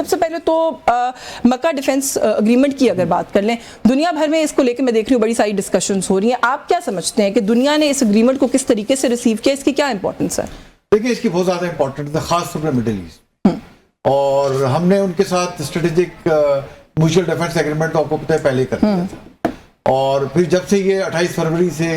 سب سے پہلے تو مکہ ڈیفنس اگریمنٹ کی اگر بات کر لیں، دنیا بھر میں اس کو لے کے میں دیکھ رہی ہوں بڑی ساری ڈسکشنز ہو رہی ہیں، آپ کیا سمجھتے ہیں کہ دنیا نے اس اگریمنٹ کو کس طریقے سے ریسیو کیا، اس کی کیا امپورٹنس ہے؟ دیکھیں اس کی بہت زیادہ امپورٹنٹ ہے، خاص طور پر مڈل ایسٹ، اور ہم نے ان کے ساتھ اسٹریٹجک میوچل ڈیفنس ایگریمنٹ تو آپ کو پتہ ہے پہلے کر دیا تھا، اور پھر جب سے یہ 28 فروری سے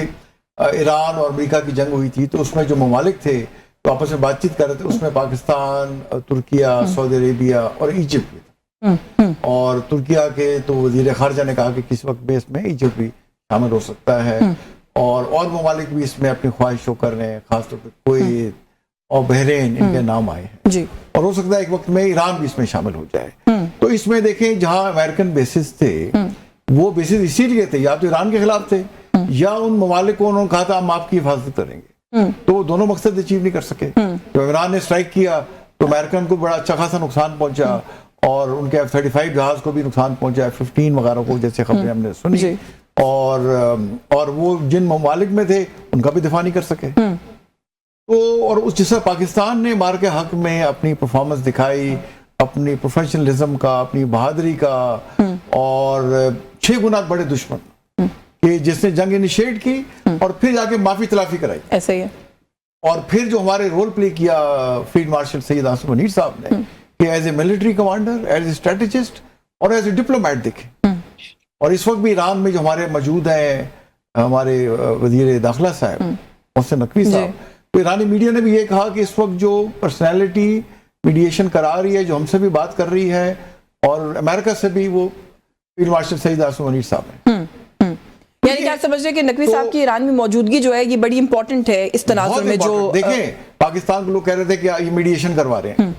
ایران اور امریکہ کی جنگ ہوئی تھی تو اس میں جو ممالک تھے تو آپس میں بات چیت کر رہے تھے، اس میں پاکستان، ترکیہ، سعودی عربیہ اور ایجپٹ بھی تھا، اور ترکیہ کے تو وزیر خارجہ نے کہا کہ کس وقت میں اس میں ایجپٹ بھی شامل ہو سکتا ہے، اور ممالک بھی اس میں اپنی خواہش شو کر رہے ہیں، خاص طور پہ کویت اور بحرین ان کے نام آئے ہیں جی، اور ہو سکتا ہے ایک وقت میں ایران بھی اس میں شامل ہو جائے۔ تو اس میں دیکھیں جہاں امریکن بیسز تھے وہ بیسز اسی لیے تھے، یا تو ایران کے خلاف تھے یا ان ممالک کو انہوں نے کہا تھا ہم آپ کی حفاظت کریں گے، تو وہ دونوں مقصد اچیو نہیں کر سکے۔ جب ایران نے اسٹرائک کیا تو امریکن کو بڑا اچھا خاصا نقصان پہنچا، اور ان کے F-35 جہاز کو بھی نقصان پہنچا، F-15 وغیرہ کو، جیسے خبریں ہم نے سنی، اور وہ جن ممالک میں تھے ان کا بھی دفاع نہیں کر سکے۔ تو اور اس جس طرح پاکستان نے مار کے حق میں اپنی پرفارمنس دکھائی، اپنی پروفیشنلزم کا، اپنی بہادری کا، اور 6 گنا بڑے دشمن کہ جس نے جنگ انیشیٹ کی اور پھر جا کے معافی تلافی کرائی، ایسا ہی ہے، اور پھر جو ہمارے رول پلے کیا فیلڈ مارشل سید آصف منیر صاحب نے کہ as a military commander, as a strategist اور ایز اے ڈپلومیٹ دیکھے۔ اور اس وقت بھی ایران میں جو ہمارے موجود ہیں ہمارے وزیر داخلہ صاحب محسن نقوی صاحب، تو ایرانی میڈیا نے بھی یہ کہا کہ اس وقت جو پرسنالٹی میڈیشن کرا رہی ہے، جو ہم سے بھی بات کر رہی ہے اور امریکہ سے بھی، وہ فیلڈ مارشل سید آصف منیر صاحب ہیں۔ یعنی کہ آپ سمجھ رہے ہیں کہ نقوی صاحب کی ایران میں موجودگی جو ہے یہ بڑی امپورٹنٹ ہے اس تناظر میں؟ جو دیکھیں پاکستان کو لوگ کہہ رہے تھے کہ یہ میڈیشن کروا رہے ہیں،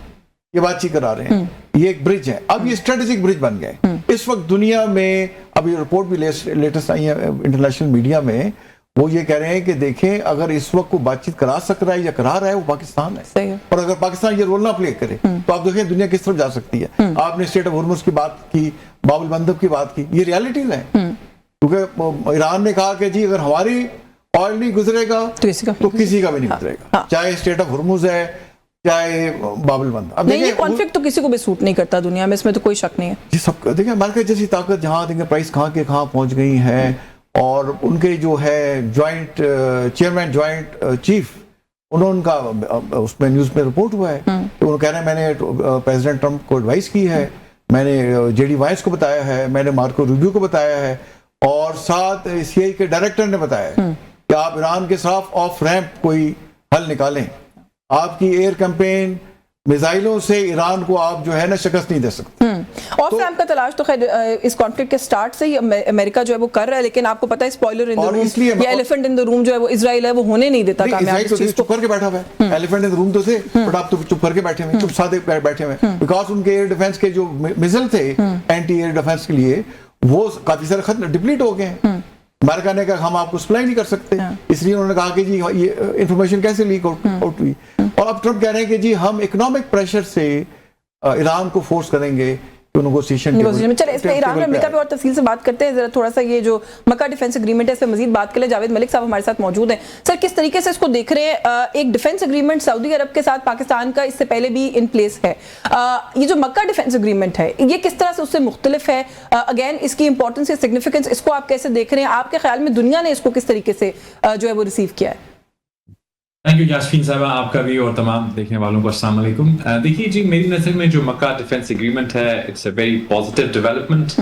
یہ بات چیت کرا رہے ہیں، یہ ایک برج ہے، اب یہ اسٹریٹجک برج بن گئے۔ اس وقت دنیا میں اب یہ رپورٹ بھی لیٹسٹ آئی ہے انٹرنیشنل میڈیا میں، وہ یہ کہہ رہے ہیں کہ دیکھیں اگر اس وقت کو بات چیت کرا سک رہا ہے یا کرا رہا ہے وہ پاکستان ہے، اور اگر پاکستان یہ رول نہ پلے کرے تو آپ دیکھیں دنیا کس طرف جا سکتی ہے۔ آپ نے اسٹریٹ آف ہرمز کی بات کی، باب المندب کی بات کی، یہ ریالٹیز ہیں، کیونکہ ایران نے کہا کہ جی اگر ہماری آئل نہیں گزرے گا تو کسی کا بھی نہیں گزرے گا، چاہے اسٹریٹ آف ہرمز ہے چاہے باب المندب۔ اب یہ کانفلکٹ تو کسی کو بھی سوٹ نہیں کرتا دنیا میں، اس میں تو کوئی شک نہیں ہے جی۔ سب دیکھیں امریکہ جیسی طاقت جہاں دیکھیں پرائس کہاں کے کہاں پہنچ گئی ہے، اور ان کے جو ہے جوائنٹ چیئرمین جوائنٹ چیف، ان کا اس میں نیوز میں رپورٹ ہوا ہے کہ وہ کہہ رہے ہیں میں نے پریزیڈنٹ ٹرمپ کو ایڈوائس کی ہے، میں نے جے ڈی وائنس کو بتایا ہے، میں نے مارکو روبیو کو بتایا ہے، اور ساتھ سی آئی کے ڈائریکٹر نے بتایا ہے کہ آپ ایران کے خلاف آف ریمپ کوئی حل نکالیں، آپ کی ایئر کیمپین میزائلوں سے ایران کو آپ جو ہے نا شکست نہیں دے سکتے۔ اور فیم کا تلاش تو خیر اس کانفلکٹ کے سٹارٹ سے ہی امریکہ جو ہے وہ کر رہا ہے، لیکن آپ کو پتہ ہے اسپوائلر ان دی روم یا ایلیفنٹ ان دی روم جو ہے وہ اسرائیل ہے، وہ ہونے نہیں دیتا کامیاب اس چیز کو۔ چپ کر کے بیٹھا ہوا ہے، ایلیفنٹ ان دی روم تو تھے بٹ آپ تو چپ کر کے بیٹھے ہوئے، چپ سادے بیٹھے ہوئے، بیکاز ان کے ایئر ڈیفنس کے جو میزل تھے اینٹی ایئر ڈیفنس کے لیے وہ کافی سارے ختم ڈپلیٹ ہو گئے ہیں۔ امریکہ نے کہا ہم آپ کو سپلائی نہیں کر سکتے، اس لیے انہوں نے کہا کہ جی یہ انفارمیشن کیسے لیک آؤٹ ہوئی، اور اب ٹرمپ کہہ رہے ہیں کہ جی ہم اکنامک پریشر سے ایران کو فورس کریں گے نیگوسیشن۔ چلے اس پہ ایران اور امریکہ پہ اور تفصیل سے بات کرتے ہیں، ذرا تھوڑا سا یہ جو مکہ ڈیفنس اگریمنٹ ہے اس پہ مزید بات کر لیں۔ جاوید ملک صاحب ہمارے ساتھ موجود ہیں۔ سر کس طریقے سے اس کو دیکھ رہے ہیں؟ ایک ڈیفنس اگریمنٹ سعودی عرب کے ساتھ پاکستان کا اس سے پہلے بھی ان پلیس ہے، یہ جو مکہ ڈیفنس اگریمنٹ ہے یہ کس طرح سے اس سے مختلف ہے؟ اگین اس کی امپورٹنس یا سگنیفیکنس اس کو آپ کیسے دیکھ رہے ہیں؟ آپ کے خیال میں دنیا نے اس کو کس طریقے سے جو ہے وہ ریسیو کیا ہے؟ تھینک یو جاسمین صاحبہ، آپ کا بھی اور تمام دیکھنے والوں کو السلام علیکم۔ دیکھیے جی میری نظر میں جو مکہ ڈیفنس اگریمنٹ ہے it's a very positive development.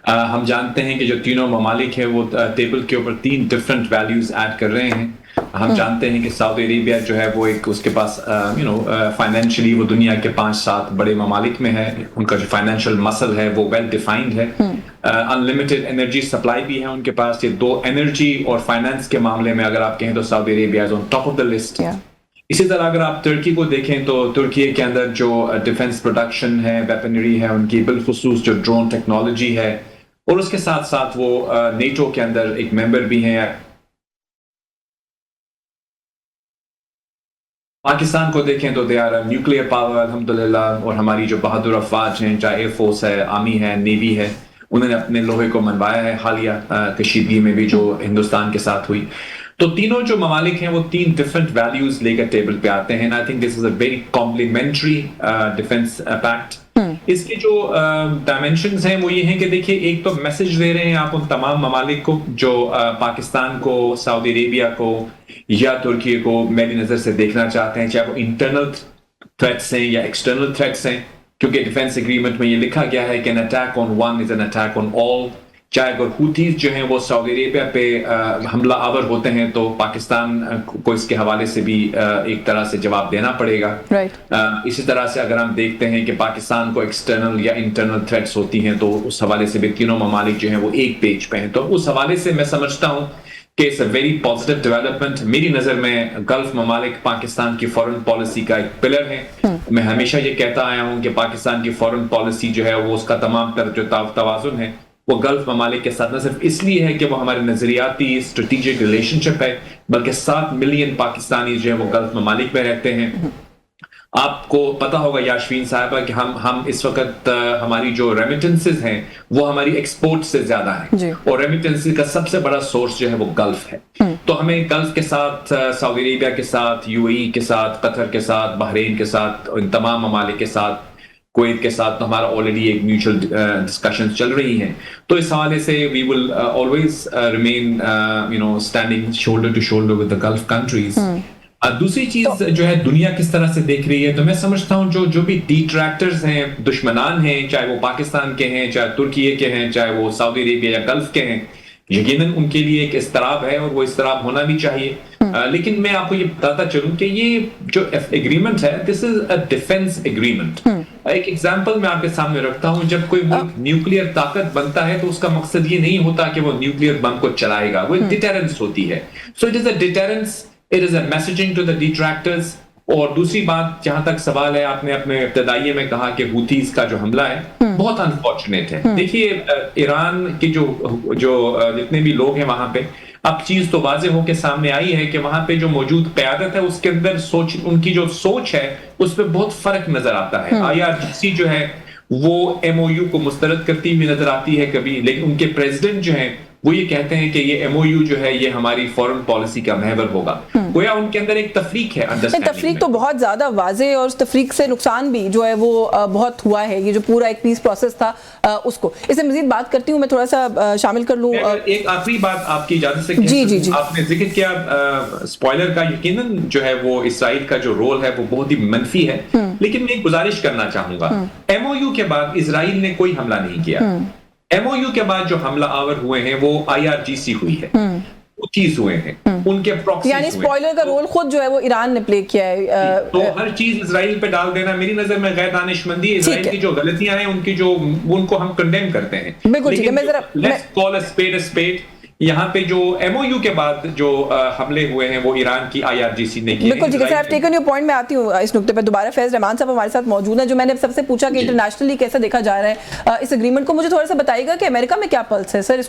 ہم جانتے ہیں کہ جو تینوں ممالک ہیں وہ ٹیبل کے اوپر 3 ڈفرینٹ ویلیوز ایڈ کر رہے ہیں۔ ہم جانتے ہیں کہ سعودی عربیہ جو ہے وہ ایک اس کے پاس فائنینشلی وہ دنیا کے 5-7 بڑے ممالک میں ہے، ان کا جو فائنینشیل مسل ہے وہ ویل ڈیفائنڈ ہے، انلمیٹڈ انرجی سپلائی بھی ہے ان کے پاس۔ یہ 2 انرجی اور فائنانس کے معاملے میں اگر آپ کہیں تو Saudi Arabia is on top of the list. اسی طرح اگر آپ ترکی کو دیکھیں تو ترکی کے اندر جو ڈیفنس پروڈکشن ہے، ویپنری ہے ان کی، بالخصوص جو ڈرون ٹیکنالوجی ہے، اور اس کے ساتھ ساتھ وہ نیٹو کے اندر ایک ممبر بھی ہیں۔ پاکستان کو دیکھیں تو دے آر نیوکلیئر پاور الحمدللہ، اور ہماری جو بہادر افواج ہیں، چاہے ایئر فورس ہے، آرمی ہے، نیوی ہے، انہوں نے اپنے لوہے کو منوایا ہے حالیہ کشیدگی میں بھی جو ہندوستان کے ساتھ ہوئی۔ تو تینوں جو ممالک ہیں وہ 3 ڈفرینٹ ویلیوز لے کر ٹیبل پہ آتے ہیں۔ I think this is a very complementary defence pact. اس کے جو ڈائمینشنز ہیں وہ یہ ہیں کہ دیکھیے ایک تو میسج دے رہے ہیں آپ ان تمام ممالک کو جو پاکستان کو، سعودی عربیہ کو یا ترکی کو میری نظر سے دیکھنا چاہتے ہیں، چاہے وہ انٹرنل تھریٹس ہیں یا ایکسٹرنل تھریٹس ہیں، کیونکہ ڈیفینس ایگریمنٹ میں یہ لکھا گیا ہے کہ an attack on one is an attack on all. چاہے اگر ہوتیز جو ہیں وہ سعودی عربیہ پہ حملہ آور ہوتے ہیں تو پاکستان کو اس کے حوالے سے بھی ایک طرح سے جواب دینا پڑے گا. اسی طرح سے اگر ہم دیکھتے ہیں کہ پاکستان کو ایکسٹرنل یا انٹرنل تھریٹس ہوتی ہیں تو اس حوالے سے بھی تینوں ممالک جو ہیں وہ ایک پیج پہ ہیں. تو اس حوالے سے میں سمجھتا ہوں کہ it's a very positive development. میری نظر میں گلف ممالک پاکستان کی فورن پالیسی کا ایک پلر ہے. میں ہمیشہ یہ کہتا آیا ہوں کہ پاکستان کی فورن پالیسی جو ہے وہ اس کا تمام تر جو توازن ہے وہ گلف ممالک کے ساتھ نہ صرف اس لیے ہے کہ وہ ہمارے نظریاتی اسٹریٹجک ریلیشن شپ ہے، بلکہ 7 ملین پاکستانی جو ہے وہ گلف ممالک میں رہتے ہیں. آپ کو پتا ہوگا یاشفین صاحبہ کہ ہم اس وقت ہماری جو ریمیٹنسز ہیں وہ ہماری ایکسپورٹ سے زیادہ ہیں، اور ریمیٹنسز کا سب سے بڑا سورس جو ہے وہ گلف ہے. تو ہمیں گلف کے ساتھ، سعودی عربیہ کے ساتھ، یو اے ای کے ساتھ، قطر کے ساتھ، بحرین کے ساتھ، ان تمام ممالک کے ساتھ، کویت کے ساتھ تو ہمارا آلریڈی ایک میوچل ڈسکشن چل رہی ہیں. تو اس حوالے سے we will always remain standing shoulder to shoulder with the Gulf countries. دوسری چیز جو ہے دنیا کس طرح سے دیکھ رہی ہے، تو میں سمجھتا ہوں جو بھی ڈیٹریکٹرز ہیں، دشمنان ہیں، چاہے وہ پاکستان کے ہیں، چاہے ترکیے کے ہیں، چاہے وہ سعودی عربیہ یا گلف کے ہیں، یقیناً ان کے لیے ایک اضطراب ہے اور وہ اضطراب ہونا بھی چاہیے. لیکن میں آپ کو یہ بتاتا چلوں کہ یہ جو ایگریمنٹ ہے دس از اے ڈیفینس ایگریمنٹ. ایک ایگزامپل میں آپ کے سامنے رکھتا ہوں. جب کوئی ملک نیوکلیئر طاقت بنتا ہے تو اس کا مقصد یہ نہیں ہوتا کہ وہ نیوکلیئر بم کو چلائے گا، وہ ایک ڈیٹرنس ہوتی ہے. So it is a deterrence, it is a messaging to the detractors. اور دوسری بات جہاں تک سوال ہے، آپ نے اپنے ابتدائیے میں کہا کہ ہوتیز کا جو حملہ ہے بہت انفارچونیٹ ہے. دیکھیے ایران کی جو جتنے بھی لوگ ہیں وہاں پہ، اب چیز تو واضح ہو کے سامنے آئی ہے کہ وہاں پہ جو موجود قیادت ہے اس کے اندر ان کی جو سوچ ہے اس پہ بہت فرق نظر آتا ہے. IRGC جو ہے وہ MOU کو مسترد کرتی ہوئی نظر آتی ہے کبھی، لیکن ان کے پریزیڈنٹ جو ہیں وہ یہ کہتے ہیں کہ یہ MOU جو ہے یہ ہماری فورن پالیسی کا محور ہوگا. گویا ان کے اندر ایک تفریق ہے. تفریق تو بہت زیادہ واضح، اور اس تفریق سے نقصان بھی جو ہے وہ بہت ہوا ہے. یہ جو پورا ایک پیس پروسیس تھا اس کو، اس سے مزید بات کرتی ہوں. میں تھوڑا سا شامل کر لوں ایک آخری بات آپ کی اجازت سے. جی آپ نے ذکر کیا اسپوائلر کا. یقیناً جو ہے وہ اسرائیل کا جو رول ہے وہ بہت ہی منفی ہے، لیکن میں ایک گزارش کرنا چاہوں گا. MOU کے بعد اسرائیل نے کوئی حملہ نہیں کیا. MOU کے بعد جو حملہ آور ہوئے ہیں وہ IRGC ہوئی ہے، چیز ہوئے ہیں ان کے پراکسیز، یعنی اسپوائلر کا رول خود جو ہے وہ ایران نے پلے کیا ہے. تو ہر چیز اسرائیل پہ ڈال دینا میری نظر میں غیر دانشمندی. اسرائیل کی جو غلطیاں ہیں ان کو ہم کنڈیم کرتے ہیں. بالکل ٹھیک ہے. میں ذرا let's call a speed a speed. یہاں پہ جو MOU کے بعد جو حملے ہوئے ہیں وہ ایران کی IRGC نے کیے. بالکل ٹھیک ہے سر، آپ ٹیکن یور پوائنٹ. میں آتی ہوں اس نقطے پہ دوبارہ. فیض رحمان صاحب ہمارے ساتھ موجود ہیں. جو میں نے سب سے پوچھا کہ انٹرنیشنلی کیسے دیکھا جا رہا ہے اس ایگریمنٹ کو، مجھے تھوڑا سا بتائیے گا کہ امریکہ میں کیا پلس ہے سر اس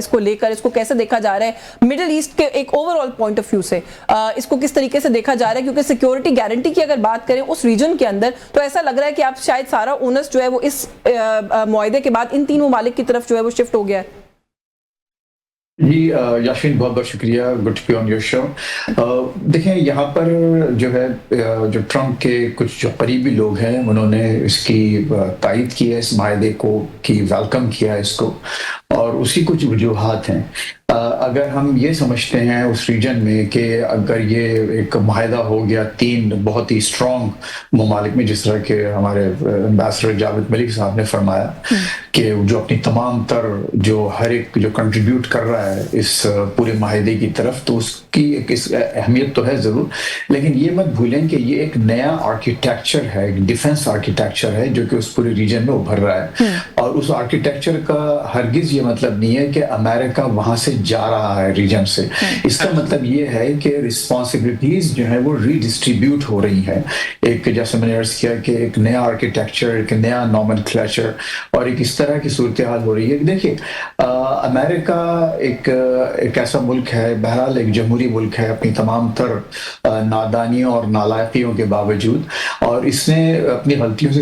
کو لے کر، اس کو کیسے دیکھا جا رہا ہے مڈل ایسٹ کے ایک overall point of view سے، اس کو کس طریقے سے دیکھا جا رہا ہے. کیونکہ سیکیورٹی گارنٹی کی اگر بات کریں اس ریجن کے اندر تو ایسا لگ رہا ہے کہ آپ شاید سارا اونس جو ہے وہ اس معاہدے کے بعد ان تین ممالک کی طرف جو ہے وہ شفٹ ہو گیا ہے. جی یاشین بہت بہت شکریہ. Good to be on your show. دیکھیں یہاں پر جو ہے جو ٹرمپ کے کچھ جو قریبی لوگ ہیں انہوں نے اس کی تائید کی ہے، اس معاہدے کو کی ویلکم کیا ہے اس کو، اور اس کی کچھ وجوہات ہیں. اگر ہم یہ سمجھتے ہیں اس ریجن میں کہ اگر یہ ایک معاہدہ ہو گیا 3 بہت ہی اسٹرانگ ممالک میں، جس طرح کہ ہمارے امبیسڈر جاوید ملک صاحب نے فرمایا کہ جو اپنی تمام تر جو ہر ایک جو کنٹریبیوٹ کر رہا ہے اس پورے معاہدے کی طرف، تو اس کی ایک اہمیت تو ہے ضرور، لیکن یہ مت بھولیں کہ یہ ایک نیا آرکیٹیکچر ہے، ایک ڈیفنس آرکیٹیکچر ہے جو کہ اس پورے ریجن میں ابھر رہا ہے. اور اس آرکیٹیکچر کا ہرگز یہ مطلب نہیں ہے کہ امریکہ وہاں سے جا رہا ہے ریجن سے. اس کا مطلب یہ ہے کہ رسپانسبلٹیز جو ہیں وہ ری ڈسٹریبیوٹ ہو رہی ہیں. ایک جیسے میں نے عرض کیا کہ ایک نیا آرکیٹیکچر، ایک نیا نومنکلیچر، اور ایک اس طرح کی صورتحال ہو رہی ہے. دیکھیے امریکہ ایک ایسا ملک ہے، بہرحال ایک جمہوری ملک ہے اپنی تمام تر نادانیوں اور نالائقیوں کے باوجود، اور اس نے اپنی غلطیوں سے